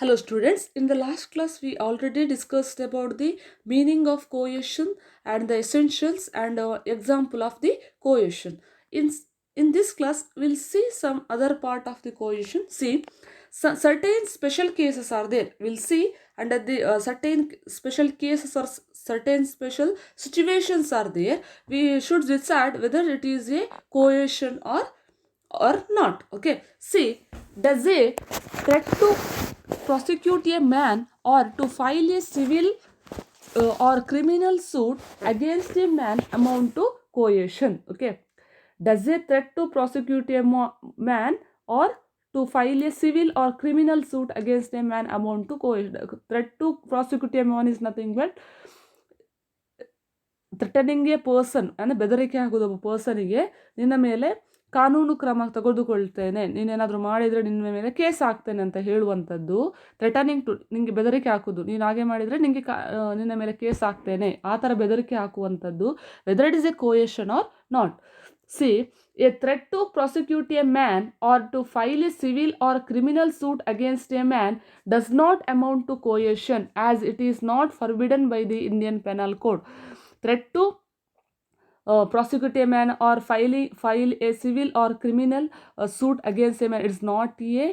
Hello students, in the last class we already discussed about the meaning of coercion and the essentials and example of the coercion. In, in this class we'll see some other part of the coercion. See, certain special cases are there. We'll see under the certain special cases or certain special situations are there. We should decide whether it is a coercion or not. Okay, see, does a threat to prosecute a man or to file a civil or criminal suit against a man amount to coercion? Okay, does a threat to prosecute a man or to file a civil or criminal suit against a man amount to coercion? Threat to prosecute a man is nothing but threatening A person ಅಂದರೆ ಬೆದರಿಕೆ ಹಾಕೋದು ಒಬ್ಬ ಪರ್ಸನಿಗೆ, ನಿನ್ನ ಮೇಲೆ ಕಾನೂನು ಕ್ರಮ ತೆಗೆದುಕೊಳ್ತೇನೆ, ನೀನೇನಾದರೂ ಮಾಡಿದರೆ ನಿನ್ನ ಮೇಲೆ ಕೇಸ್ ಹಾಕ್ತೇನೆ ಅಂತ ಹೇಳುವಂಥದ್ದು. ಥ್ರೆಟನಿಂಗ್ ಟು, ನಿಮಗೆ ಬೆದರಿಕೆ ಹಾಕೋದು, ನೀನು ಹಾಗೆ ಮಾಡಿದರೆ ನಿಮಗೆ ನಿನ್ನ ಮೇಲೆ ಕೇಸ್ ಹಾಕ್ತೇನೆ, ಆ ಥರ ಬೆದರಿಕೆ ಹಾಕುವಂಥದ್ದು. Whether it is a coercion or not. See, a threat to prosecute a man or to file a civil or criminal suit against a man does not amount to coercion, as it is not forbidden by the Indian Penal Code. Threat to prosecute a man or file a civil or criminal suit against a man, it is not a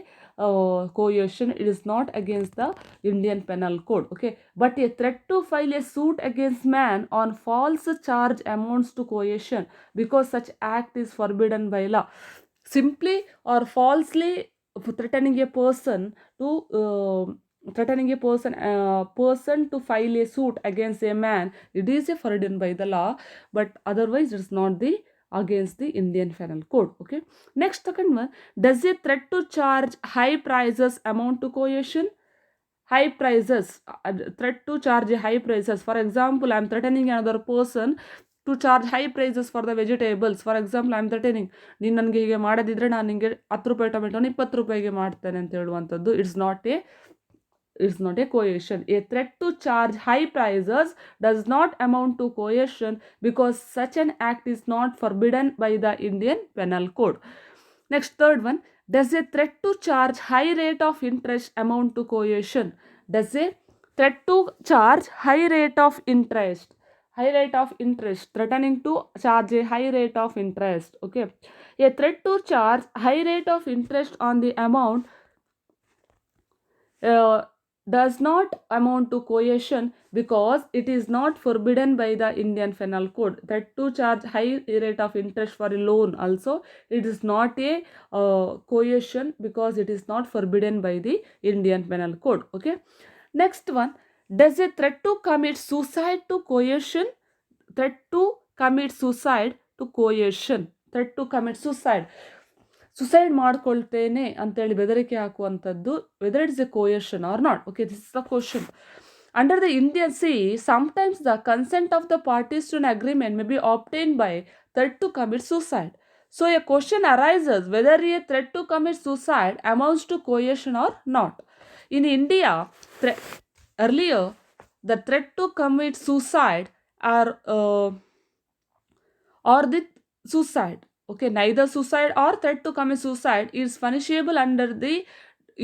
coercion, it is not against the Indian Penal Code. Okay, but a threat to file a suit against man on false charge amounts to coercion, because such act is forbidden by law. Simply or falsely threatening a person to person to file a suit against a man, it is a forbidden by the law, but otherwise it is not the against the Indian Penal Code. Okay, next, second one, does a threat to charge high prices amount to coercion? High prices, threat to charge high prices. For example, I am threatening another person to charge high prices for the vegetables. For example, I am threatening, ನೀನು ನನಗೆ ಹೀಗೆ ಮಾಡದಿದ್ರೆ ನಾನು ನಿಮಗೆ 10 ರೂಪಾಯಿ ಟೊಮೆಟೊನ 20 ರೂಪಾಯಿಗೆ ಮಾಡ್ತೇನೆ ಅಂತ ಹೇಳುವಂಥದ್ದು. It's not a coercion. A threat to charge high prices does not amount to coercion, because such an act is not forbidden by the Indian Penal Code. Next, third one, does a threat to charge high rate of interest amount to coercion? Does a threat to charge high rate of interest, threatening to charge a high rate of interest? Okay, a threat to charge high rate of interest on the amount does not amount to coercion, because it is not forbidden by the Indian Penal Code. That to charge high rate of interest for a loan also, it is not a coercion, because it is not forbidden by the Indian Penal Code. Okay, next one, does a threat to commit suicide to coercion? Threat to commit suicide to coercion. Threat to commit suicide, suicide ಮಾಡ್ಕೊಳ್ತೇನೆ ಅಂತೇಳಿ ಬೆದರಿಕೆ ಹಾಕುವಂಥದ್ದು, whether it's a coercion or not. Okay, this is the question. Under the Indian Sea, sometimes the consent of the parties to an agreement may be obtained by threat to commit suicide. So a question arises whether a threat to commit suicide amounts to coercion or not. In India, earlier, the threat to commit suicide or the suicide. Okay, neither suicide or threat to commit suicide is punishable under the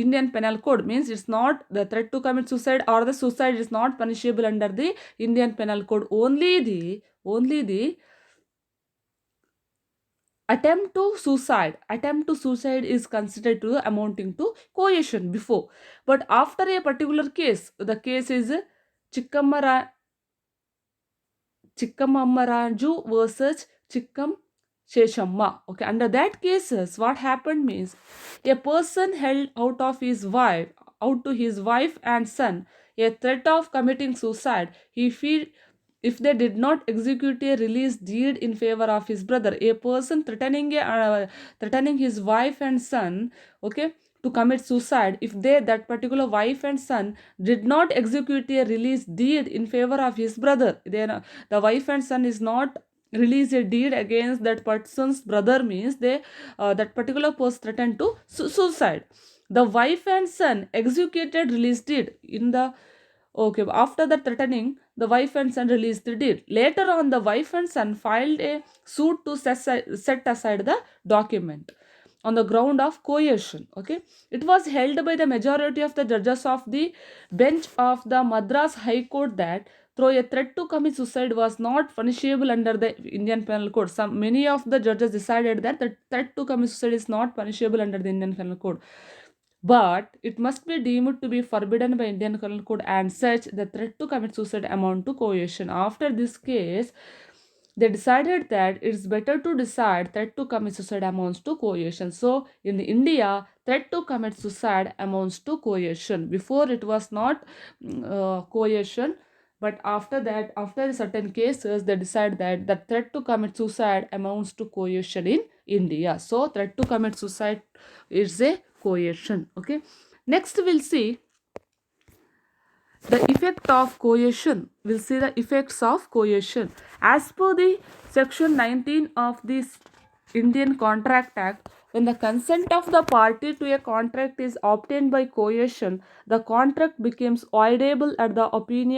Indian Penal Code. Means it's not the threat to commit suicide or the suicide is not punishable under the Indian Penal Code. Only the attempt to suicide is considered to amounting to coercion before. But after a particular case, the case is Chikkamammaraju versus Chikkam Sheshamma. Okay, under that cases, what happened means, a person held out to his wife and son a threat of committing suicide. He feared if they did not execute a release deed in favor of his brother. A person threatening his wife and son, okay, to commit suicide, if that particular wife and son did not execute a release deed in favor of his brother, then the wife and son is not release a deed against that person's brother, means that particular person threatened to suicide. The wife and son executed release deed in the, okay, after the threatening, the wife and son released the deed. Later on, the wife and son filed a suit to set aside the document. on the ground of coercion. Okay, it was held by the majority of the judges of the bench of the Madras High Court that though a threat to commit suicide was not punishable under the Indian Penal Code, many of the judges decided that the threat to commit suicide is not punishable under the Indian Penal Code, but it must be deemed to be forbidden by Indian Penal Code, and such the threat to commit suicide amount to coercion. After this case, they decided that it's better to decide threat to commit suicide amounts to coercion. So in India, threat to commit suicide amounts to coercion. Before it was not coercion, but after that, after certain cases, they decide that the threat to commit suicide amounts to coercion in India. So threat to commit suicide is a coercion. Okay, next we'll see the effect of coercion. We'll see the effects of coercion. As per the section 19 of this Indian Contract Act, when the consent of the party to a contract is obtained by coercion, the contract becomes voidable at the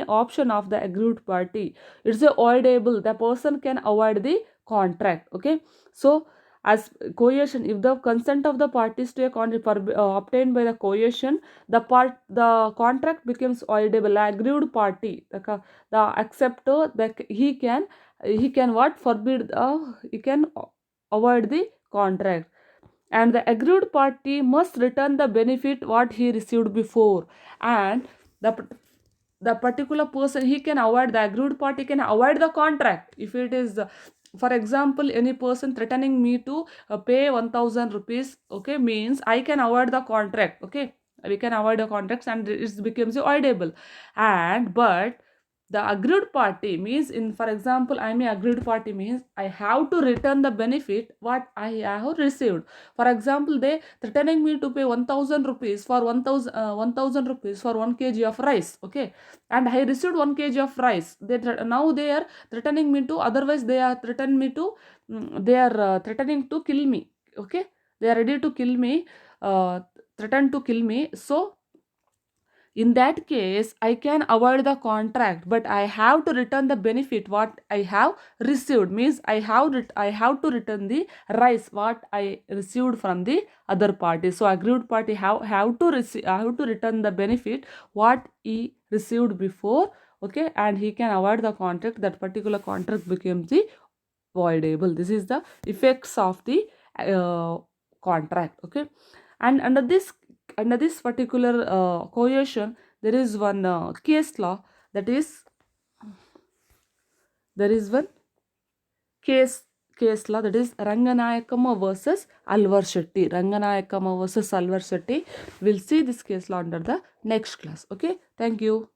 option of the aggrieved party. It's a voidable. The person can avoid the contract. Okay, so as coercion, if the consent of the parties to a contract obtained by the coercion, the contract becomes voidable. Aggrieved party, the acceptor, he can what forbid he can avoid the contract, and the aggrieved party must return the benefit what he received before, and the particular person, he can avoid, the aggrieved party can avoid the contract if it is for example, any person threatening me to pay 1000 rupees, okay, means I can avoid the contract. Okay, we can avoid the contracts and it becomes avoidable. And but the aggrieved party means, in for example, I am a aggrieved party means I have to return the benefit what I have received. For example, they threatening me to pay 1000 rupees for 1000 rupees for 1 kg of rice. Okay, and I received 1 kg of rice. Now they are threatening me to, otherwise they are threatening me to, they are threatening to kill me. Okay, they are ready to kill me, threaten to kill me. So in that case, I can avoid the contract, but I have to return the benefit what I have received. Means I have to return the rice what I received from the other party. So aggrieved party have to receive, have to return the benefit what he received before. Okay, and he can avoid the contract. That particular contract becomes the voidable. This is the effects of the contract. Okay, and under this particular coercion, there is one case law, that is, there is one case law, that is Ranganayakama versus Alvar Shetty. Ranganayakama versus Alvar Shetty. We'll see this case law under the next class. Okay, thank you.